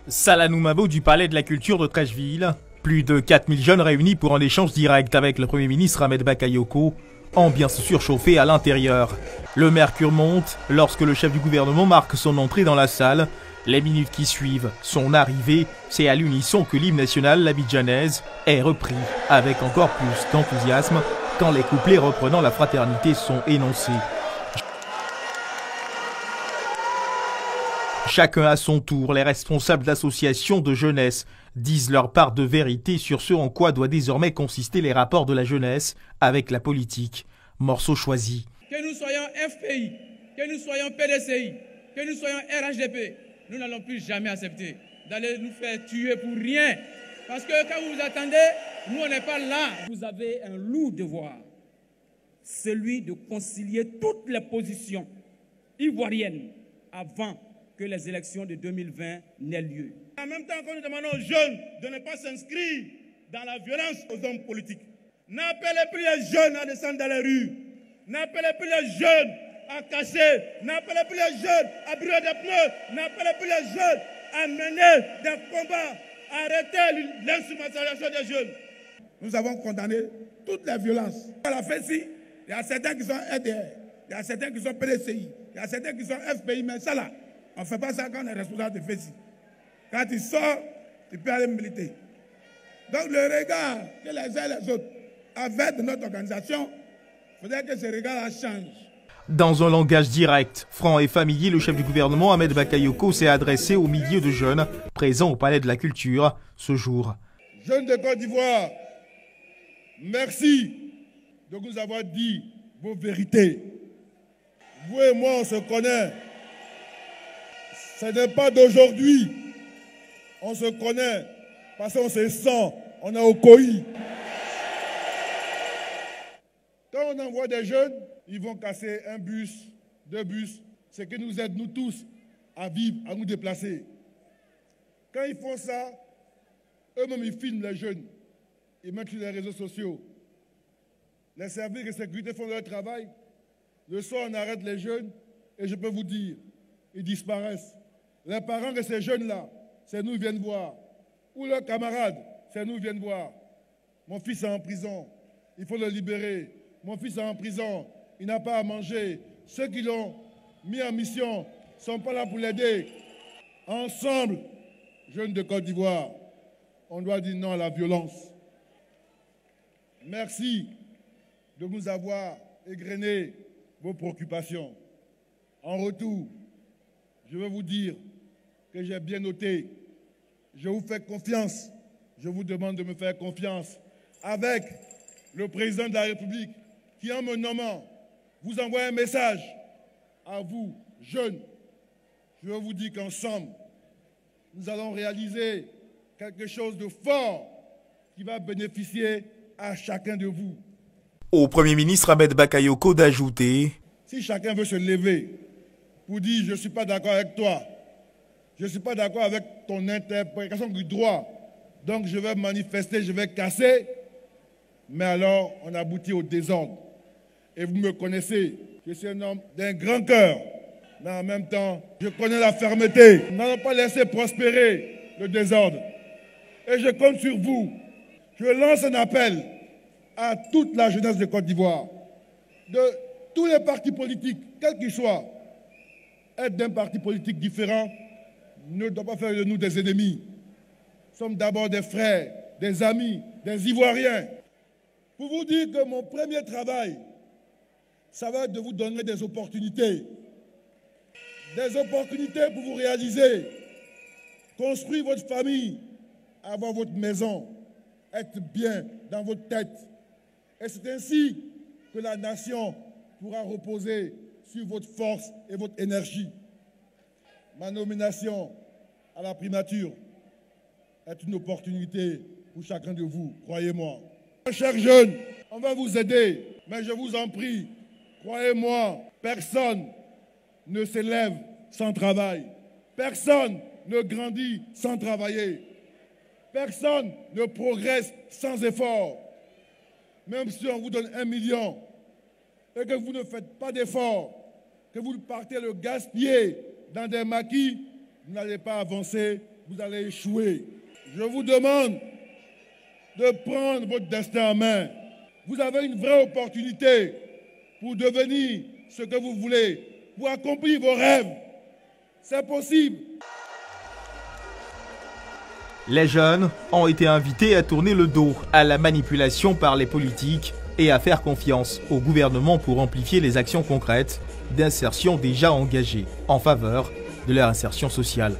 Salah Noumabo du Palais de la Culture de Trècheville. Plus de 4000 jeunes réunis pour un échange direct avec le Premier ministre Ahmed Bakayoko, ambiance surchauffée à l'intérieur. Le mercure monte lorsque le chef du gouvernement marque son entrée dans la salle. Les minutes qui suivent son arrivée, c'est à l'unisson que l'hymne national, l'abidjanaise, est repris avec encore plus d'enthousiasme quand les couplets reprenant la fraternité sont énoncés. Chacun à son tour, les responsables d'associations de jeunesse disent leur part de vérité sur ce en quoi doit désormais consister les rapports de la jeunesse avec la politique. Morceau choisi. Que nous soyons FPI, que nous soyons PDCI, que nous soyons RHDP, nous n'allons plus jamais accepter d'aller nous faire tuer pour rien. Parce que quand vous vous attendez, nous on n'est pas là. Vous avez un lourd devoir, celui de concilier toutes les positions ivoiriennes avant que les élections de 2020 n'aient lieu. En même temps que nous demandons aux jeunes de ne pas s'inscrire dans la violence aux hommes politiques, n'appelez plus les jeunes à descendre dans les rues, n'appelez plus les jeunes à casser, n'appelez plus les jeunes à brûler des pneus, n'appelez plus les jeunes à mener des combats, arrêtez l'instrumentalisation des jeunes. Nous avons condamné toutes les violences. À la FECI, il y a certains qui sont RDR, il y a certains qui sont PDCI, il y a certains qui sont FPI, mais ça là, on ne fait pas ça quand on est responsable de FECI. Quand tu sors, tu peux aller militer. Donc le regard que les uns et les autres avaient de notre organisation, il faudrait que ce regard-là change. Dans un langage direct, franc et familier, le chef du gouvernement Ahmed Bakayoko s'est adressé aux milliers de jeunes présents au Palais de la Culture ce jour. Jeunes de Côte d'Ivoire, merci de nous avoir dit vos vérités. Vous et moi, on se connaît. Ce n'est pas d'aujourd'hui. On se connaît parce qu'on se sent, on est au COI. Quand on envoie des jeunes, ils vont casser un bus, 2 bus, ce qui nous aide, nous tous, à vivre, à nous déplacer. Quand ils font ça, eux-mêmes, ils filment les jeunes. Ils mettent sur les réseaux sociaux. Les services de sécurité font leur travail. Le soir, on arrête les jeunes et je peux vous dire, ils disparaissent. Les parents de ces jeunes-là, c'est nous qui viennent voir. Ou leurs camarades, c'est nous qui viennent voir. Mon fils est en prison, il faut le libérer. Mon fils est en prison, il n'a pas à manger. Ceux qui l'ont mis en mission ne sont pas là pour l'aider. Ensemble, jeunes de Côte d'Ivoire, on doit dire non à la violence. Merci de nous avoir égrené vos préoccupations. En retour, je veux vous dire que j'ai bien noté. Je vous fais confiance. Je vous demande de me faire confiance avec le président de la République qui, en me nommant, vous envoie un message à vous, jeunes. Je veux vous dire qu'ensemble, nous allons réaliser quelque chose de fort qui va bénéficier à chacun de vous. Au Premier ministre Ahmed Bakayoko d'ajouter: si chacun veut se lever pour dire « je ne suis pas d'accord avec toi », je ne suis pas d'accord avec ton interprétation du droit, donc je vais manifester, je vais casser, mais alors on aboutit au désordre. Et vous me connaissez, je suis un homme d'un grand cœur, mais en même temps, je connais la fermeté. Nous n'allons pas laisser prospérer le désordre. Et je compte sur vous. Je lance un appel à toute la jeunesse de Côte d'Ivoire, de tous les partis politiques, quels qu'ils soient. Être d'un parti politique différent ne doit pas faire de nous des ennemis. Nous sommes d'abord des frères, des amis, des Ivoiriens. Pour vous dire que mon premier travail, ça va être de vous donner des opportunités. Des opportunités pour vous réaliser, construire votre famille, avoir votre maison, être bien dans votre tête. Et c'est ainsi que la nation pourra reposer sur votre force et votre énergie. Ma nomination à la primature est une opportunité pour chacun de vous, croyez-moi. Chers jeunes, on va vous aider, mais je vous en prie, croyez-moi, personne ne s'élève sans travail. Personne ne grandit sans travailler. Personne ne progresse sans effort. Même si on vous donne 1 million et que vous ne faites pas d'effort, que vous partez le gaspiller dans des maquis, vous n'allez pas avancer vous allez échouer. Je vous demande de prendre votre destin en main. Vous avez une vraie opportunité pour devenir ce que vous voulez, pour accomplir vos rêves. C'est possible. Les jeunes ont été invités à tourner le dos à la manipulation par les politiques et à faire confiance au gouvernement pour amplifier les actions concrètes d'insertion déjà engagées en faveur de leur insertion sociale.